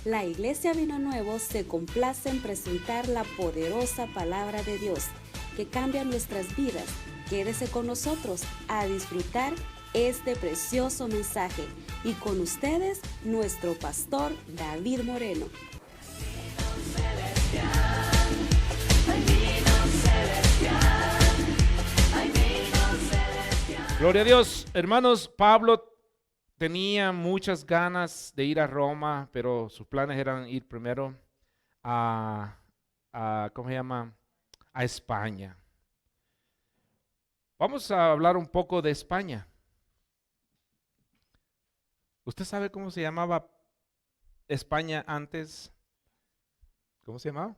La Iglesia Vino Nuevo se complace en presentar la poderosa palabra de Dios que cambia nuestras vidas. Quédese con nosotros a disfrutar este precioso mensaje y con ustedes nuestro pastor David Moreno. Gloria a Dios, hermanos. Pablo tenía muchas ganas de ir a Roma, pero sus planes eran ir primero ¿cómo se llama? A España. Vamos a hablar un poco de España. ¿Usted sabe cómo se llamaba España antes? ¿Cómo se llamaba?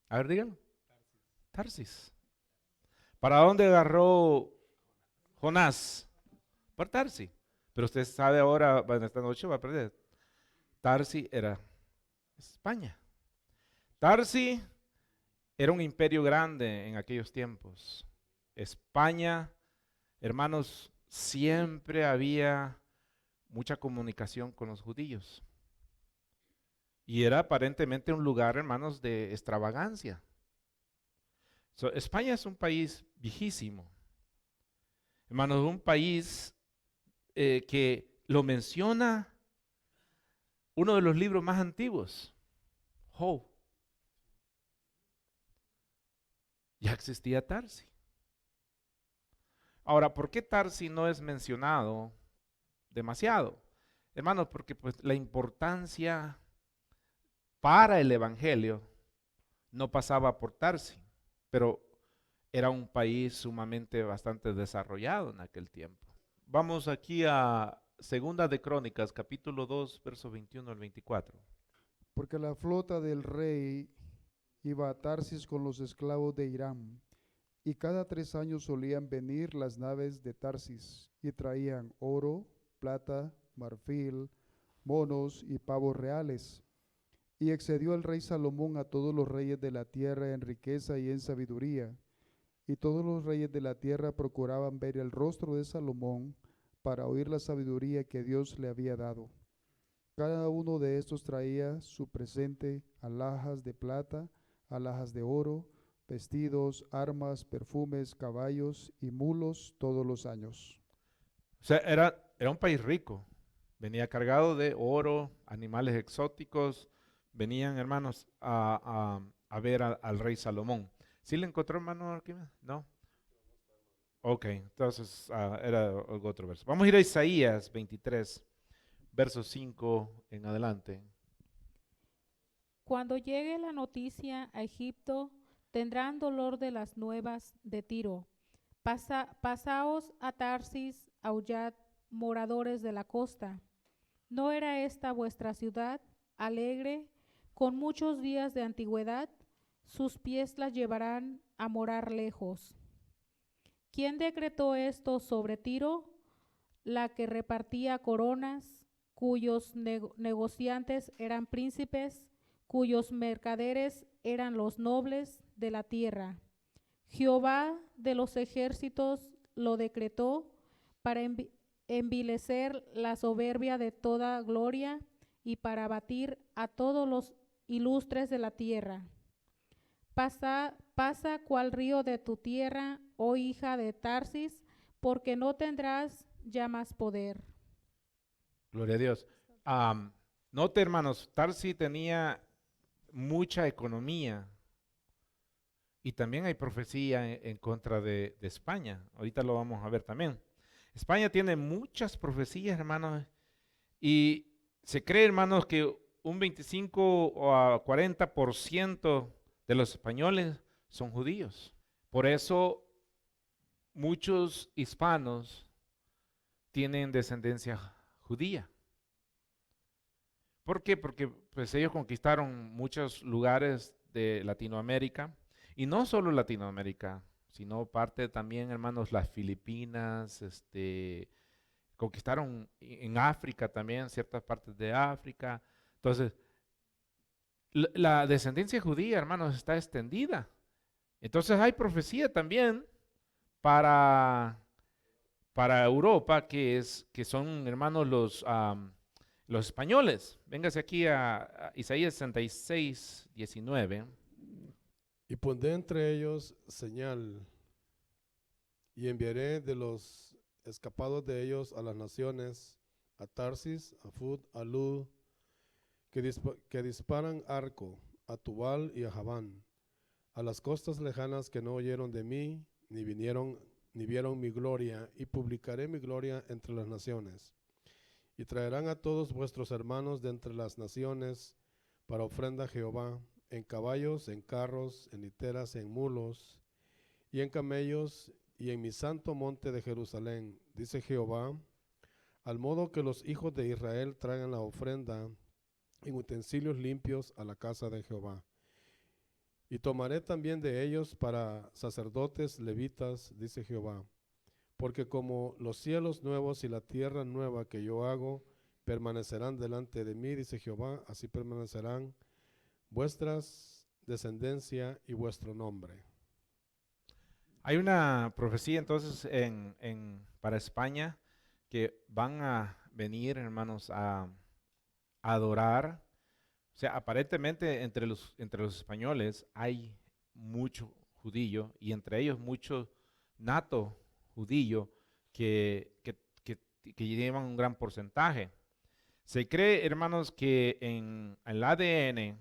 A ver, dígalo. Tarsis. ¿Para dónde agarró Jonás? Por Tarsis. Pero usted sabe ahora, bueno, esta noche va a perder. Tarsis era España. Tarsis era un imperio grande en aquellos tiempos. España, hermanos, siempre había mucha comunicación con los judíos. Y era aparentemente un lugar, hermanos, de extravagancia. España es un país viejísimo. Hermanos, un país que lo menciona uno de los libros más antiguos, Job. Ya existía Tarsis. Ahora, ¿por qué Tarsis no es mencionado demasiado? Hermanos, porque pues la importancia para el evangelio no pasaba por Tarsis, pero era un país sumamente bastante desarrollado en aquel tiempo. Vamos aquí a Segunda de Crónicas, capítulo 2, versos 21 al 24. Porque la flota del rey iba a Tarsis con los esclavos de Hiram, y cada 3 años solían venir las naves de Tarsis, y traían oro, plata, marfil, monos y pavos reales. Y excedió el rey Salomón a todos los reyes de la tierra en riqueza y en sabiduría, y todos los reyes de la tierra procuraban ver el rostro de Salomón para oír la sabiduría que Dios le había dado. Cada uno de estos traía su presente, alhajas de plata, alhajas de oro, vestidos, armas, perfumes, caballos y mulos todos los años. O sea, era un país rico. Venía cargado de oro, animales exóticos. Venían, hermanos, a ver al rey Salomón. ¿Sí le encontró, hermano Arquímedes? ¿No? Ok, entonces era otro verso. Vamos a ir a Isaías 23, verso 5 en adelante. Cuando llegue la noticia a Egipto, tendrán dolor de las nuevas de Tiro. Pasaos a Tarsis, aullad, moradores de la costa. ¿No era esta vuestra ciudad, alegre, con muchos días de antigüedad? Sus pies la llevarán a morar lejos. ¿Quién decretó esto sobre Tiro? La que repartía coronas, cuyos negociantes eran príncipes, cuyos mercaderes eran los nobles de la tierra. Jehová de los ejércitos lo decretó para envilecer la soberbia de toda gloria y para abatir a todos los ilustres de la tierra. Pasa cual río de tu tierra, oh hija de Tarsis, porque no tendrás ya más poder. Gloria a Dios. Note, hermanos, Tarsis tenía mucha economía y también hay profecía en contra de España. Ahorita lo vamos a ver también. España tiene muchas profecías, hermanos, y se cree, hermanos, que un 25 o a 40% de los españoles son judíos. Por eso muchos hispanos tienen descendencia judía. ¿Por qué? Porque pues ellos conquistaron muchos lugares de Latinoamérica, y no solo Latinoamérica, sino parte también, hermanos, las Filipinas, conquistaron en África también, ciertas partes de África. Entonces, la descendencia judía, hermanos, está extendida. Entonces hay profecía también para Europa, que son, hermanos, Los españoles, véngase aquí a Isaías 66, 19. Y pondré entre ellos señal, y enviaré de los escapados de ellos a las naciones, a Tarsis, a Fud, a Lud, que disparan arco, a Tubal y a Javán, a las costas lejanas que no oyeron de mí, ni vieron mi gloria, y publicaré mi gloria entre las naciones. Y traerán a todos vuestros hermanos de entre las naciones para ofrenda a Jehová, en caballos, en carros, en literas, en mulos, y en camellos, y en mi santo monte de Jerusalén, dice Jehová, al modo que los hijos de Israel traigan la ofrenda en utensilios limpios a la casa de Jehová. Y tomaré también de ellos para sacerdotes levitas, dice Jehová, porque como los cielos nuevos y la tierra nueva que yo hago permanecerán delante de mí, dice Jehová, así permanecerán vuestras descendencia y vuestro nombre. Hay una profecía entonces para España que van a venir, hermanos, a adorar. O sea, aparentemente entre los españoles hay mucho judío y entre ellos mucho nato judío que llevan un gran porcentaje. Se cree, hermanos, que en el ADN,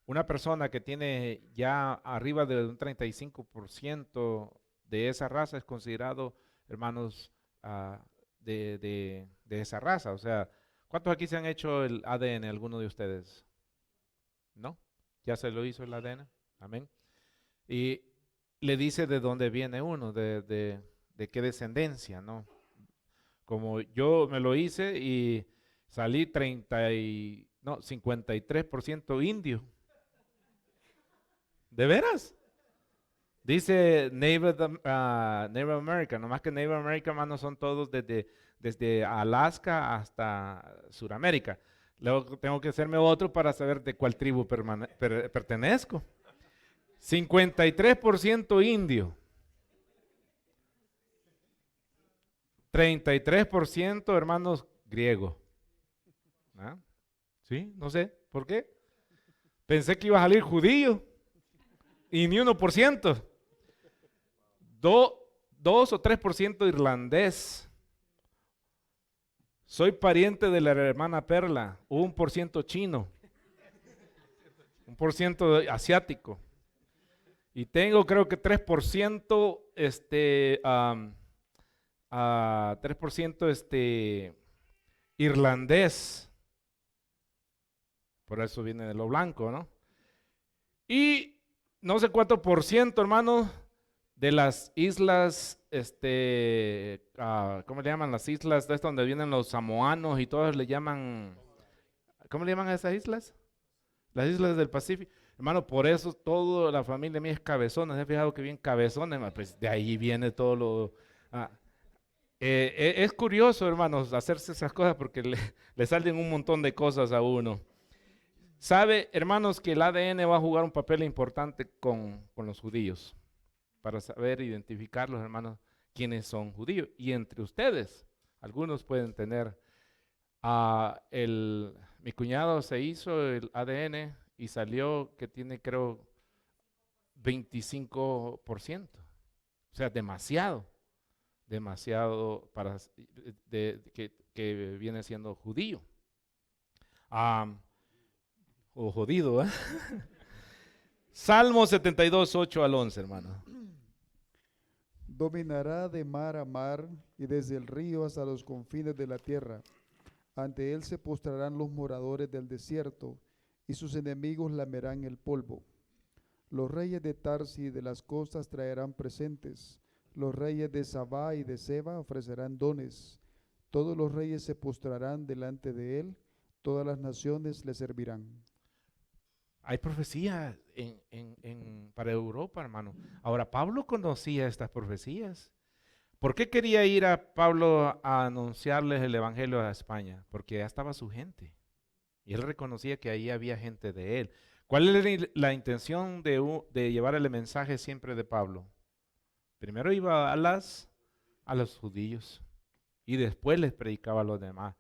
una persona que tiene ya arriba de un 35% de esa raza es considerado, hermanos, de esa raza. O sea, ¿cuántos aquí se han hecho el ADN, alguno de ustedes? ¿No? ¿Ya se lo hizo el ADN? Amén. Y le dice de dónde viene uno, de qué descendencia, ¿no? Como yo me lo hice y salí 53% indio. ¿De veras? Dice Native American, nomás que Native American, hermanos, son todos desde Alaska hasta Sudamérica. Luego tengo que hacerme otro para saber de cuál tribu pertenezco. 53% indio. 33% hermanos griego. ¿Ah? ¿Sí? No sé, ¿por qué? Pensé que iba a salir judío. Y ni 1%. 2 o 3% irlandés. Soy pariente de la hermana Perla. 1% chino. 1% asiático. Y tengo creo que 3% 3% irlandés. Por eso viene de lo blanco, ¿no? Y no sé cuánto por ciento, hermano, de las islas, ¿cómo le llaman? Las islas de donde vienen los samoanos y todas le llaman, ¿cómo le llaman a esas islas? Las islas del Pacífico. Hermano, por eso toda la familia mía es cabezona. ¿Se han fijado que bien cabezona? Pues de ahí viene todo lo... es curioso, hermanos, hacerse esas cosas porque le salen un montón de cosas a uno. Sabe, hermanos, que el ADN va a jugar un papel importante con los judíos para saber identificar los hermanos quienes son judíos. Y entre ustedes, algunos pueden tener, mi cuñado se hizo el ADN y salió que tiene creo 25%. O sea, demasiado para que viene siendo judío. O jodido, ¿eh? Salmo 72, 8 al 11, hermano. Dominará de mar a mar y desde el río hasta los confines de la tierra. Ante él se postrarán los moradores del desierto y sus enemigos lamerán el polvo. Los reyes de Tarsis y de las costas traerán presentes. Los reyes de Sabá y de Seba ofrecerán dones. Todos los reyes se postrarán delante de él. Todas las naciones le servirán. Hay profecía para Europa, hermano. Ahora, Pablo conocía estas profecías. ¿Por qué quería ir a Pablo a anunciarles el evangelio a España? Porque ya estaba su gente. Y él reconocía que ahí había gente de él. ¿Cuál era la intención de llevar el mensaje siempre de Pablo? Primero iba a los judíos y después les predicaba a los demás.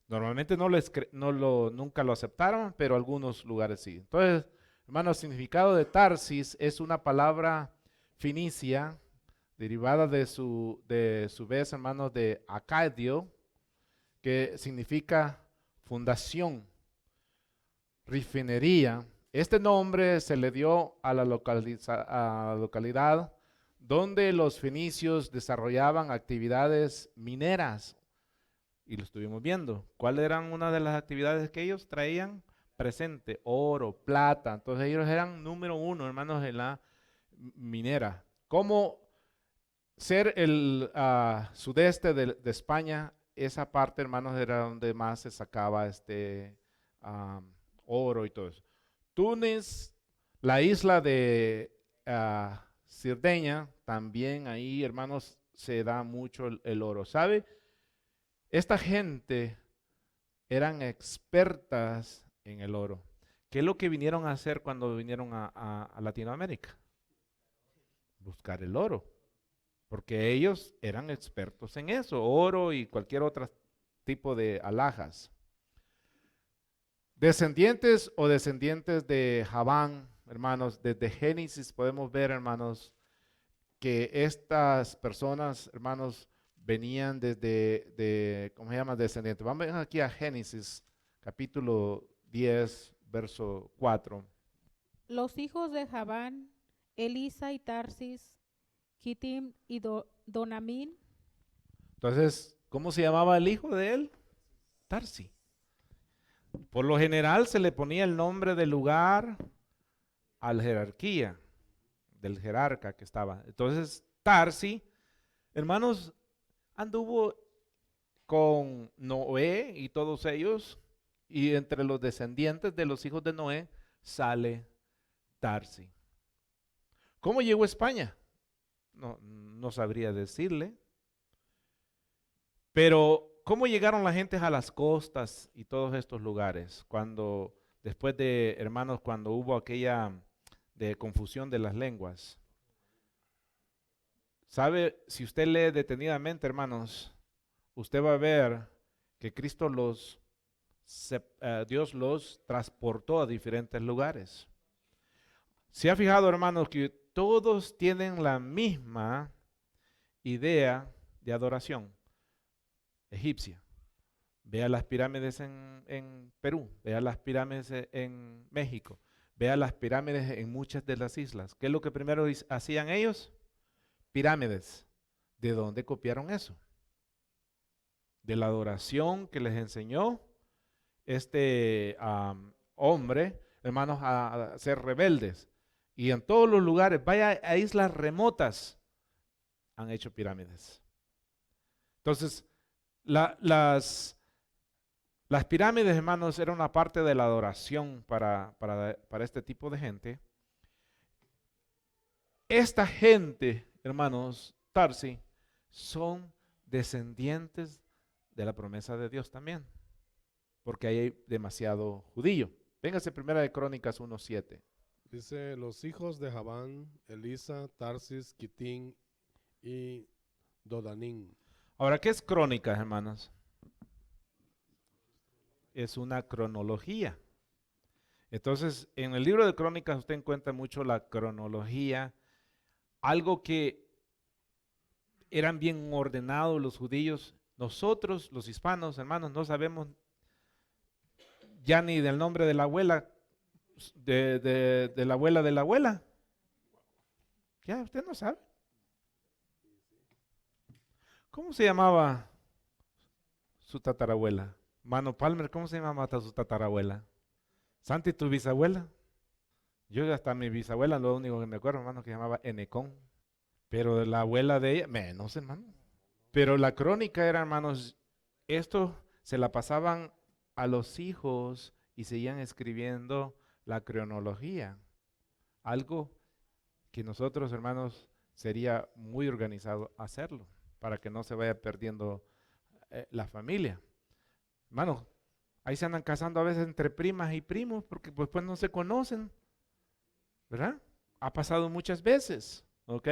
Normalmente nunca lo aceptaron, pero algunos lugares sí. Entonces, hermano, el significado de Tarsis es una palabra finicia, derivada de su vez, hermanos, de Acadio, que significa fundación, refinería. Este nombre se le dio a la localidad donde los fenicios desarrollaban actividades mineras. Y lo estuvimos viendo. ¿Cuáles eran una de las actividades que ellos traían presente? Oro, plata. Entonces ellos eran número uno, hermanos, en la minera. ¿Cómo ser el sudeste de España? Esa parte, hermanos, era donde más se sacaba oro y todo eso. Túnez, la isla de Cerdeña, también ahí, hermanos, se da mucho el oro. ¿Sabe? Esta gente eran expertas en el oro. ¿Qué es lo que vinieron a hacer cuando vinieron a Latinoamérica? Buscar el oro. Porque ellos eran expertos en eso, oro y cualquier otro tipo de alhajas. Descendientes de Javán, hermanos, desde Génesis podemos ver, hermanos, que estas personas, hermanos, venían desde, ¿cómo se llama? Descendientes. Vamos aquí a Génesis, capítulo 10, verso 4. Los hijos de Javán, Elisa y Tarsis, Kitim y Donamín. Entonces, ¿cómo se llamaba el hijo de él? Tarsi. Por lo general se le ponía el nombre del lugar a la jerarquía, del jerarca que estaba. Entonces, Tarsi, hermanos, anduvo con Noé y todos ellos, y entre los descendientes de los hijos de Noé sale Tarsi. ¿Cómo llegó a España? No sabría decirle. Pero, ¿cómo llegaron la gente a las costas y todos estos lugares? Cuando, después de, hermanos, cuando hubo aquella de confusión de las lenguas. ¿Sabe? Si usted lee detenidamente, hermanos, usted va a ver que Dios los transportó a diferentes lugares. ¿Se ha fijado, hermanos, que todos tienen la misma idea de adoración egipcia? Vea las pirámides en Perú, vea las pirámides en México, vea las pirámides en muchas de las islas. ¿Qué es lo que primero hacían ellos? Pirámides. ¿De dónde copiaron eso? De la adoración que les enseñó este hombre, hermanos, a ser rebeldes. Y en todos los lugares, vaya a islas remotas, han hecho pirámides. Entonces, las pirámides, hermanos, eran una parte de la adoración para este tipo de gente. Esta gente, hermanos, Tarsi, son descendientes de la promesa de Dios también, porque ahí hay demasiado judío. Véngase Primera de Crónicas 1:7. Dice, los hijos de Javán, Elisa, Tarsis, Kitín y Dodanín. Ahora, ¿qué es crónicas, hermanos? Es una cronología. Entonces, en el libro de Crónicas usted encuentra mucho la cronología, algo que eran bien ordenados los judíos. Nosotros, los hispanos, hermanos, no sabemos ya ni del nombre de la abuela, de la abuela de la abuela. Ya, usted no sabe. ¿Cómo se llamaba su tatarabuela? Mano Palmer, ¿cómo se llamaba su tatarabuela? Santi, tu bisabuela. Yo hasta mi bisabuela, lo único que me acuerdo, hermano, que se llamaba Enecón. Pero de la abuela de ella, menos, hermano. Pero la crónica era, hermanos, esto se la pasaban a los hijos y seguían escribiendo la cronología. Algo que nosotros, hermanos, sería muy organizado hacerlo para que no se vaya perdiendo la familia. Hermano, ahí se andan casando a veces entre primas y primos porque pues no se conocen, ¿verdad? Ha pasado muchas veces, ¿ok?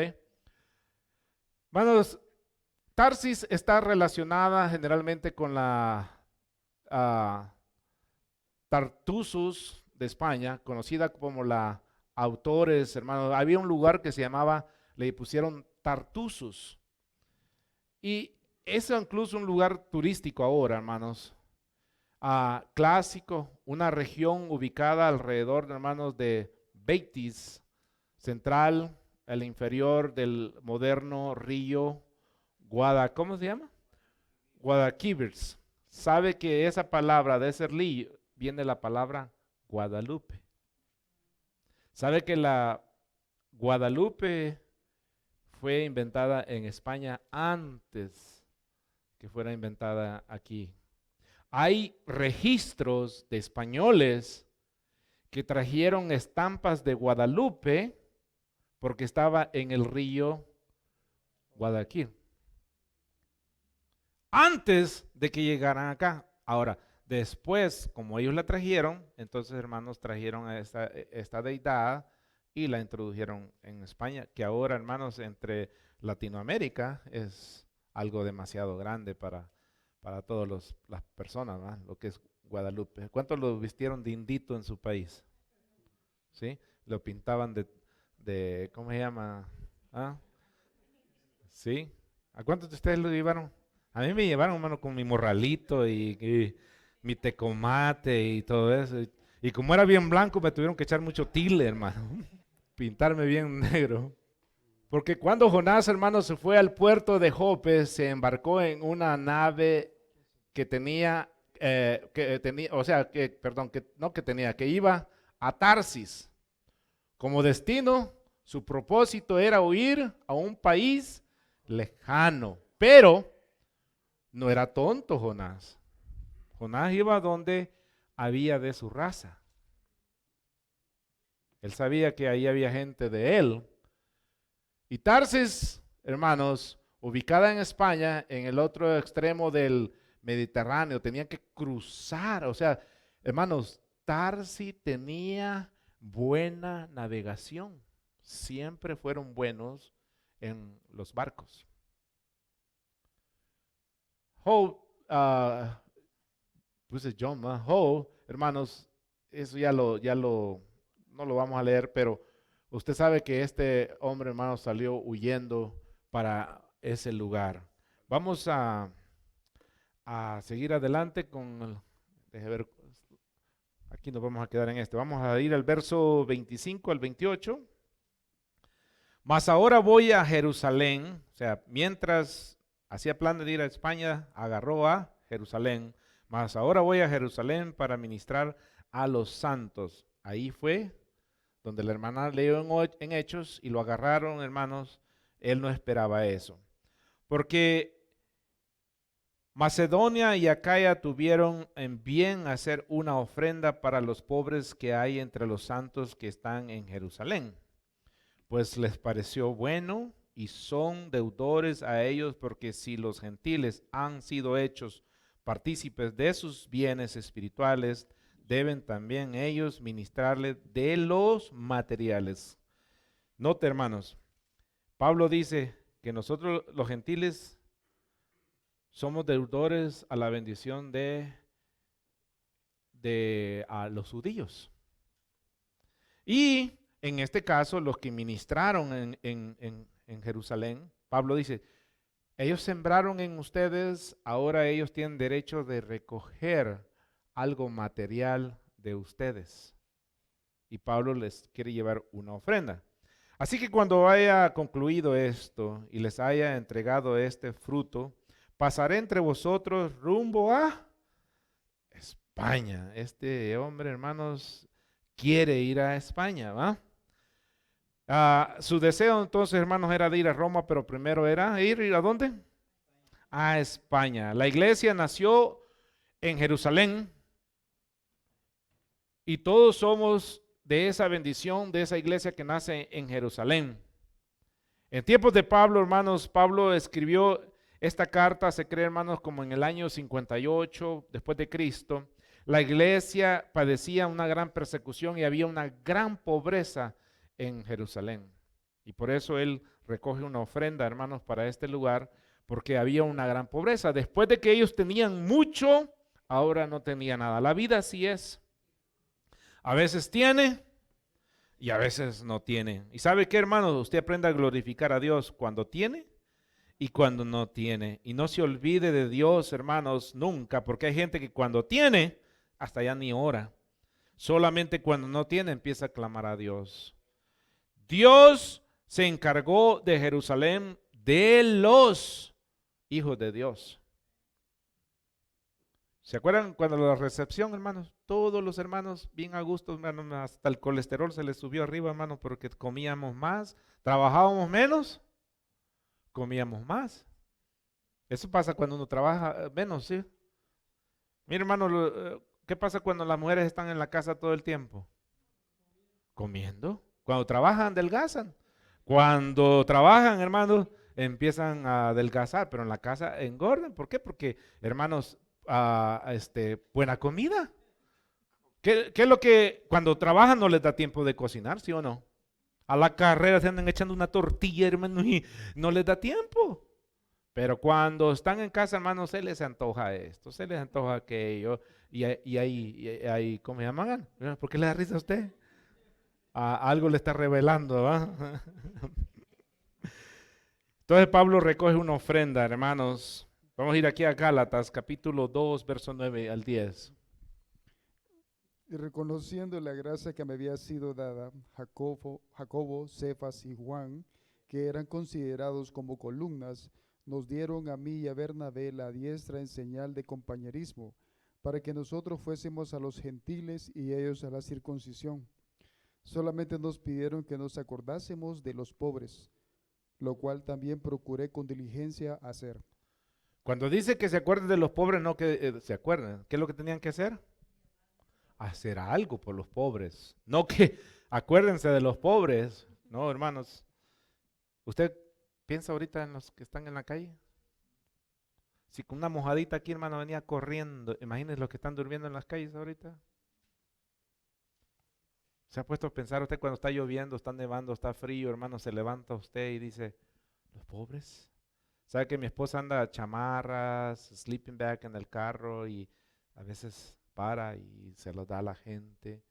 Hermanos, Tarsis está relacionada generalmente con la Tartessos de España, conocida como la Autores, hermanos. Había un lugar que se llamaba, le pusieron Tartessos. Y es incluso un lugar turístico ahora, hermanos. Clásico, una región ubicada alrededor, hermanos, de Betis, central, el inferior del moderno río ¿cómo se llama? Guadalquivir. Sabe que esa palabra de ese río viene de la palabra Guadalupe. Sabe que la Guadalupe fue inventada en España antes que fuera inventada aquí. Hay registros de españoles que trajeron estampas de Guadalupe porque estaba en el río Guadalquivir antes de que llegaran acá. Ahora, después, como ellos la trajeron, entonces, hermanos, trajeron a esta deidad y la introdujeron en España, que ahora, hermanos, entre Latinoamérica es algo demasiado grande para todas las personas, ¿verdad? Lo que es Guadalupe. ¿Cuántos lo vistieron de indito en su país? ¿Sí? Lo pintaban de ¿cómo se llama? ¿Sí? ¿A cuántos de ustedes lo llevaron? A mí me llevaron, hermano, con mi morralito y mi tecomate y todo eso. Y como era bien blanco, me tuvieron que echar mucho tile, hermano. Pintarme bien negro. Porque cuando Jonás, hermano, se fue al puerto de Jope, se embarcó en una nave que iba a Tarsis. Como destino, su propósito era huir a un país lejano. Pero no era tonto Jonás. Jonás iba donde había de su raza. Él sabía que ahí había gente de él. Y Tarsis, hermanos, ubicada en España, en el otro extremo del Mediterráneo, tenían que cruzar. O sea, hermanos, Tarsis tenía buena navegación. Siempre fueron buenos en los barcos. Hermanos, eso no lo vamos a leer, pero usted sabe que este hombre, hermano, salió huyendo para ese lugar. Vamos a seguir adelante déjeme ver, aquí nos vamos a quedar en este. Vamos a ir al verso 25 al 28. Mas ahora voy a Jerusalén, o sea, mientras hacía plan de ir a España, agarró a Jerusalén. Mas ahora voy a Jerusalén para ministrar a los santos. Ahí fue donde la hermana leyó en Hechos y lo agarraron, hermanos. Él no esperaba eso. Porque Macedonia y Acaya tuvieron en bien hacer una ofrenda para los pobres que hay entre los santos que están en Jerusalén. Pues les pareció bueno y son deudores a ellos, porque si los gentiles han sido hechos partícipes de sus bienes espirituales, deben también ellos ministrarles de los materiales. Note, hermanos, Pablo dice que nosotros los gentiles somos deudores a la bendición a los judíos. Y en este caso, los que ministraron en Jerusalén, Pablo dice, ellos sembraron en ustedes, ahora ellos tienen derecho de recoger algo material de ustedes. Y Pablo les quiere llevar una ofrenda. Así que cuando haya concluido esto y les haya entregado este fruto, pasaré entre vosotros rumbo a España. Este hombre, hermanos, quiere ir a España, ¿va? Su deseo entonces, hermanos, era de ir a Roma, pero primero era ir ¿a dónde? A España. La iglesia nació en Jerusalén y todos somos de esa bendición, de esa iglesia que nace en Jerusalén. En tiempos de Pablo, hermanos, Pablo escribió esta carta, se cree, hermanos, como en el año 58 después de Cristo. La iglesia padecía una gran persecución y había una gran pobreza en Jerusalén. Y por eso él recoge una ofrenda, hermanos, para este lugar, porque había una gran pobreza. Después de que ellos tenían mucho, ahora no tenía nada. La vida así es. A veces tiene y a veces no tiene. ¿Y sabe qué, hermano? Usted aprende a glorificar a Dios cuando tiene y cuando no tiene. Y no se olvide de Dios, hermanos, nunca, porque hay gente que cuando tiene, hasta ya ni ora. Solamente cuando no tiene, empieza a clamar a Dios. Dios se encargó de Jerusalén de los hijos de Dios. ¿Se acuerdan cuando la recepción, hermanos? Todos los hermanos bien a gusto, hermanos, hasta el colesterol se les subió arriba, hermanos, porque comíamos más, trabajábamos menos, comíamos más. Eso pasa cuando uno trabaja menos, ¿sí? Mira, hermano, ¿qué pasa cuando las mujeres están en la casa todo el tiempo? Comiendo. Cuando trabajan, adelgazan. Cuando trabajan, hermanos, empiezan a adelgazar, pero en la casa engordan. ¿Por qué? Porque, hermanos, buena comida. ¿Qué es lo que cuando trabajan no les da tiempo de cocinar, sí o no? A la carrera se andan echando una tortilla, hermano, y no les da tiempo. Pero cuando están en casa, hermanos, se les antoja esto, se les antoja aquello, y ahí, ¿cómo se llaman? ¿Por qué le da risa a usted? Algo le está revelando, ¿va? Entonces Pablo recoge una ofrenda, hermanos. Vamos a ir aquí a Gálatas, capítulo 2, verso 9 al 10. Y reconociendo la gracia que me había sido dada, Jacobo, Cefas y Juan, que eran considerados como columnas, nos dieron a mí y a Bernabé la diestra en señal de compañerismo, para que nosotros fuésemos a los gentiles y ellos a la circuncisión. Solamente nos pidieron que nos acordásemos de los pobres, lo cual también procuré con diligencia hacer. Cuando dice que se acuerden de los pobres, no que se acuerden. ¿Qué es lo que tenían que hacer? Hacer algo por los pobres. No que acuérdense de los pobres. No, hermanos. ¿Usted piensa ahorita en los que están en la calle? Si con una mojadita aquí, hermano, venía corriendo. Imagínense los que están durmiendo en las calles ahorita. ¿Se ha puesto a pensar usted cuando está lloviendo, está nevando, está frío, hermano, se levanta usted y dice, ¿los pobres? ¿Sabe que mi esposa anda chamarras, sleeping bag en el carro y a veces para y se los da a la gente?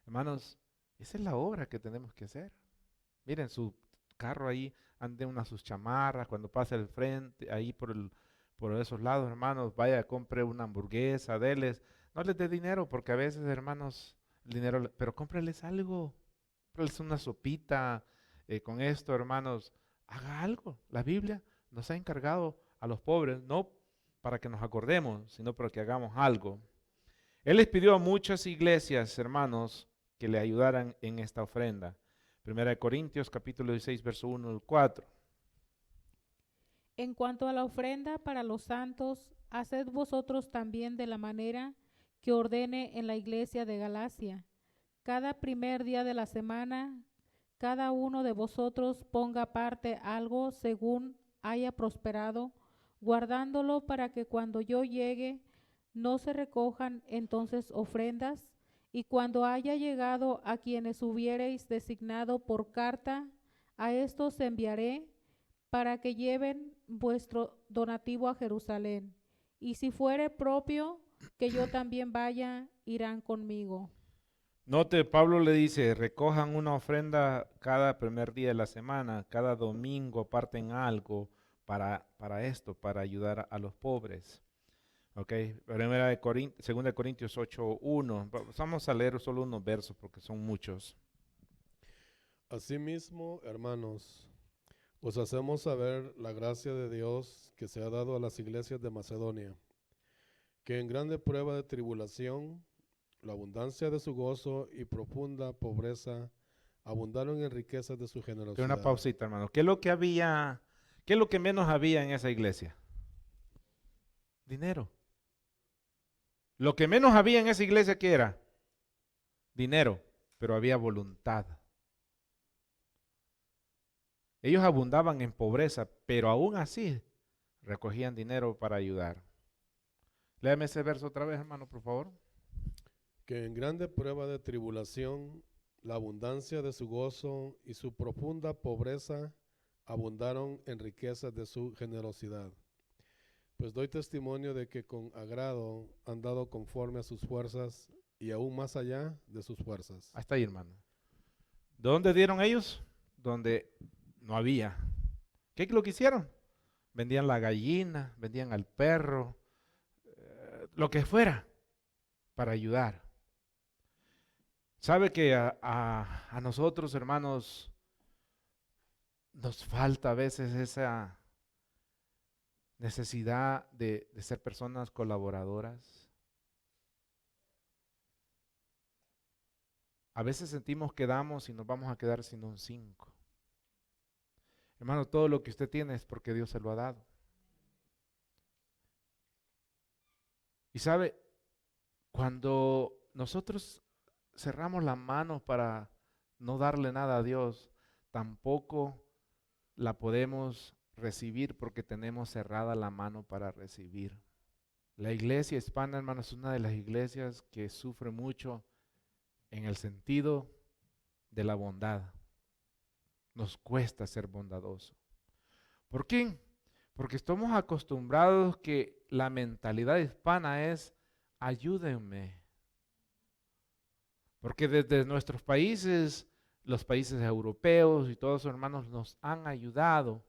Hermanos, esa es la obra que tenemos que hacer. Miren, su carro ahí, ande una sus chamarras, cuando pase el frente, ahí por esos lados, hermanos, vaya, compre una hamburguesa, deles. No les dé dinero porque a veces, hermanos, el dinero, pero cómpreles algo, cómpreles una sopita, con esto, hermanos, haga algo. La Biblia nos ha encargado a los pobres, no para que nos acordemos, sino para que hagamos algo. Él les pidió a muchas iglesias, hermanos, que le ayudaran en esta ofrenda. 1 Corintios capítulo 16, verso 1 al 4. En cuanto a la ofrenda para los santos, haced vosotros también de la manera que ordene en la iglesia de Galacia. Cada primer día de la semana, cada uno de vosotros ponga aparte algo según haya prosperado, guardándolo para que cuando yo llegue no se recojan entonces ofrendas, y cuando haya llegado a quienes hubiereis designado por carta, a estos enviaré para que lleven vuestro donativo a Jerusalén. Y si fuere propio que yo también vaya, irán conmigo. Note, Pablo le dice, recojan una ofrenda cada primer día de la semana, cada domingo aparten algo para esto, para ayudar a los pobres. Ok, 2 Corintios 8:1. Vamos a leer solo unos versos porque son muchos. Asimismo, hermanos, os hacemos saber la gracia de Dios que se ha dado a las iglesias de Macedonia, que en grande prueba de tribulación, la abundancia de su gozo y profunda pobreza abundaron en riquezas de su generosidad. Una pausita, hermano. ¿Qué es lo que había, qué es lo que menos había en esa iglesia? Dinero. Lo que menos había en esa iglesia, ¿qué era? Dinero, pero había voluntad. Ellos abundaban en pobreza, pero aún así recogían dinero para ayudar. Léame ese verso otra vez, hermano, por favor. Que en grande prueba de tribulación, la abundancia de su gozo y su profunda pobreza abundaron en riquezas de su generosidad. Pues doy testimonio de que con agrado han dado conforme a sus fuerzas y aún más allá de sus fuerzas. Ahí está ahí, hermano. ¿De dónde dieron ellos? Donde no había. ¿Qué es lo que hicieron? Vendían la gallina, vendían al perro, lo que fuera, para ayudar. ¿Sabe que a nosotros, hermanos, nos falta a veces esa necesidad de ser personas colaboradoras? A veces sentimos que damos y nos vamos a quedar sin un 5. Hermano, todo lo que usted tiene es porque Dios se lo ha dado. Y sabe, cuando nosotros cerramos la mano para no darle nada a Dios, tampoco la podemos recibir porque tenemos cerrada la mano para recibir. La iglesia hispana, hermano, es una de las iglesias que sufre mucho en el sentido de la bondad. Nos cuesta ser bondadoso. ¿Por qué? Porque estamos acostumbrados que la mentalidad hispana es ayúdenme. Porque desde nuestros países, los países europeos y todos sus hermanos nos han ayudado.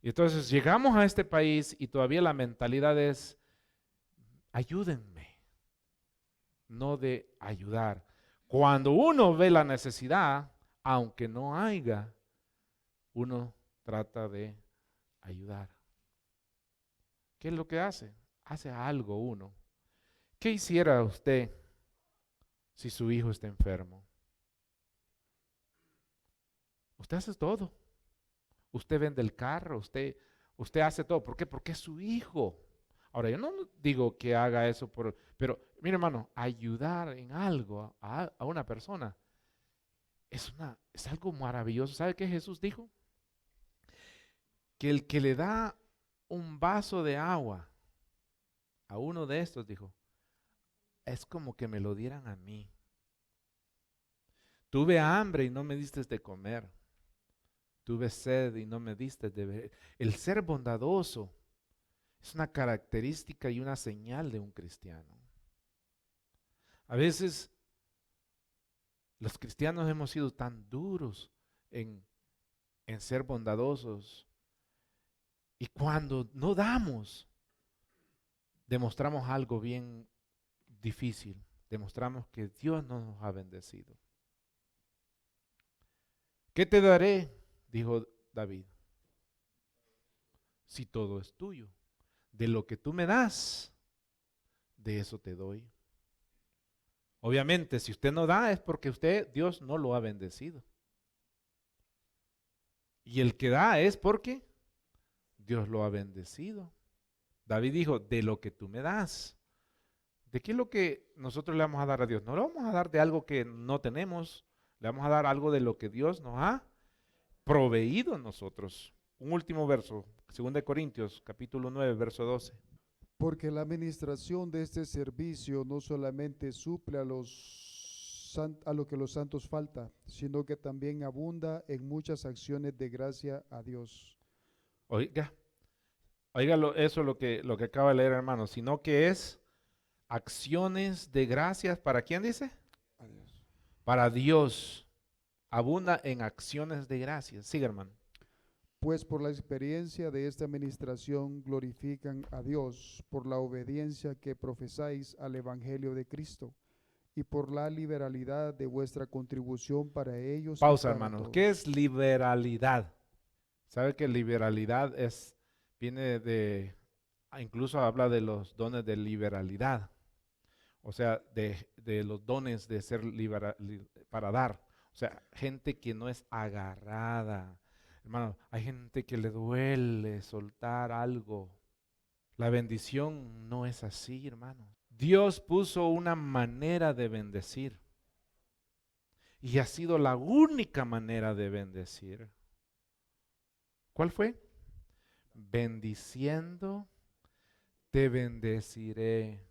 Y entonces llegamos a este país y todavía la mentalidad es ayúdenme, no de ayudar. Cuando uno ve la necesidad, aunque no haya, uno trata de ayudar. ¿Qué es lo que hace? Hace algo uno. ¿Qué hiciera usted si su hijo está enfermo? Usted hace todo. Usted vende el carro, usted hace todo. ¿Por qué? Porque es su hijo. Ahora, yo no digo que haga eso, pero mire, hermano, ayudar en algo a una persona es algo maravilloso. ¿Sabe qué Jesús dijo? Que el que le da un vaso de agua a uno de estos, dijo, es como que me lo dieran a mí. Tuve hambre y no me diste de comer. Tuve sed y no me diste de beber. El ser bondadoso es una característica y una señal de un cristiano. A veces los cristianos hemos sido tan duros en ser bondadosos y cuando no damos, demostramos algo bien difícil. Demostramos que Dios no nos ha bendecido. ¿Qué te daré? Dijo David. Si todo es tuyo. De lo que tú me das, de eso te doy. Obviamente, si usted no da es porque Dios no lo ha bendecido. Y el que da es porque Dios lo ha bendecido. David dijo, de lo que tú me das. ¿De qué es lo que nosotros le vamos a dar a Dios? No le vamos a dar de algo que no tenemos, le vamos a dar algo de lo que Dios nos ha proveído a nosotros. Un último verso, 2 Corintios, capítulo 9, verso 12. Porque la administración de este servicio no solamente suple a lo que los santos falta, sino que también abunda en muchas acciones de gracia a Dios. Oiga eso es lo que acaba de leer, hermano, sino que es acciones de gracias, ¿para quién dice? A Dios. Para Dios. Abunda en acciones de gracias. Sigue, hermano. Pues por la experiencia de esta administración glorifican a Dios por la obediencia que profesáis al Evangelio de Cristo y por la liberalidad de vuestra contribución para ellos. Pausa, y para hermanos. todos. ¿Qué es liberalidad? ¿Sabe que liberalidad viene de, incluso habla de los dones de liberalidad? O sea, de los dones de ser para dar. O sea, gente que no es agarrada. Hermano, hay gente que le duele soltar algo. La bendición no es así, hermano. Dios puso una manera de bendecir. Y ha sido la única manera de bendecir. ¿Cuál fue? Bendiciendo, te bendeciré.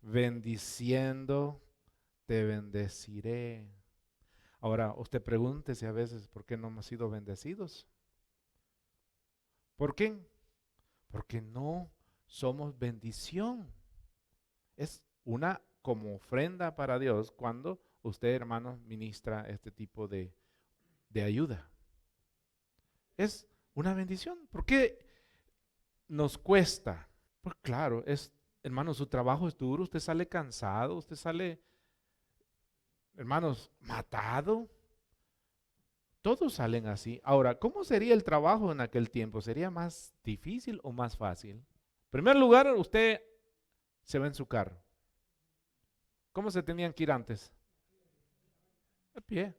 Bendiciendo, te bendeciré. Ahora, usted pregúntese a veces por qué no hemos sido bendecidos. ¿Por qué? Porque no somos bendición. Es una como ofrenda para Dios cuando usted, hermano, ministra este tipo de ayuda. Es una bendición. ¿Por qué nos cuesta? Pues claro, hermano, su trabajo es duro, usted sale cansado, usted sale, hermanos, matado. Todos salen así. Ahora, ¿cómo sería el trabajo en aquel tiempo? ¿Sería más difícil o más fácil? En primer lugar, usted se va en su carro. ¿Cómo se tenían que ir antes? A pie.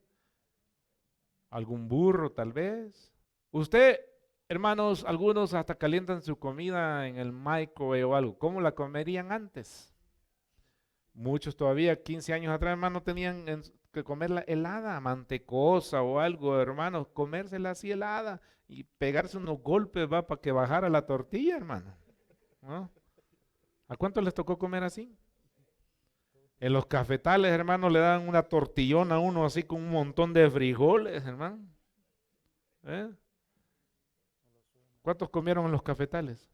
Algún burro tal vez. Usted, hermanos, algunos hasta calientan su comida en el microwave o algo. ¿Cómo la comerían antes? Muchos todavía 15 años atrás, hermanos, tenían que comerla helada, mantecosa o algo, hermanos, comérsela así helada y pegarse unos golpes, va, para que bajara la tortilla, hermano. ¿No? ¿A cuánto les tocó comer así? En los cafetales, hermano, le dan una tortillona a uno así con un montón de frijoles, hermano. ¿Cuántos comieron en los cafetales?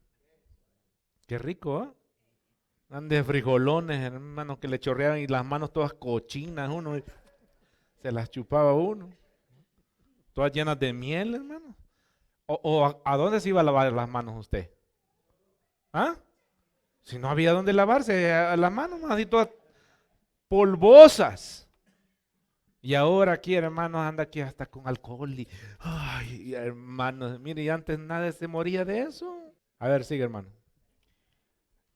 Qué rico, ¿eh? Dan de frijolones, hermano, que le chorreaban y las manos todas cochinas, uno se las chupaba uno. Todas llenas de miel, hermano. ¿A dónde se iba a lavar las manos usted? ¿Ah? Si no había dónde lavarse las manos, así todas polvosas. Y ahora aquí, hermanos, anda aquí hasta con alcohol y, ay, hermanos, mire, y antes nadie se moría de eso. A ver, sigue, hermano.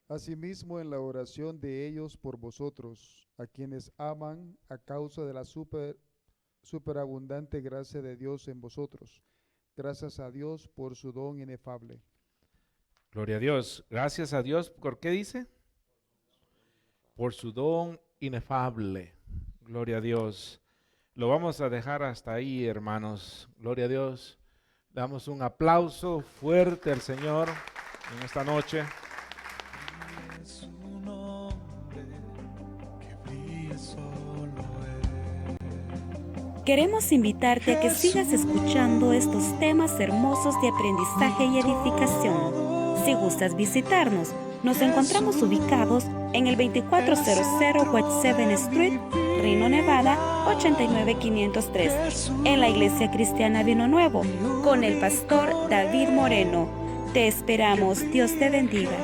Asimismo, en la oración de ellos por vosotros, a quienes aman a causa de la superabundante gracia de Dios en vosotros. Gracias a Dios por su don inefable. Gloria a Dios. Gracias a Dios. ¿Por qué dice? Por su don inefable. Gloria a Dios. Lo vamos a dejar hasta ahí, hermanos. Gloria a Dios. Damos un aplauso fuerte al Señor en esta noche. Queremos invitarte a que sigas escuchando estos temas hermosos de aprendizaje y edificación. Si gustas visitarnos, nos encontramos ubicados en el 2400 West 7th Street, Reno, Nevada, 89503, en la Iglesia Cristiana Vino Nuevo, con el pastor David Moreno. Te esperamos. Dios te bendiga.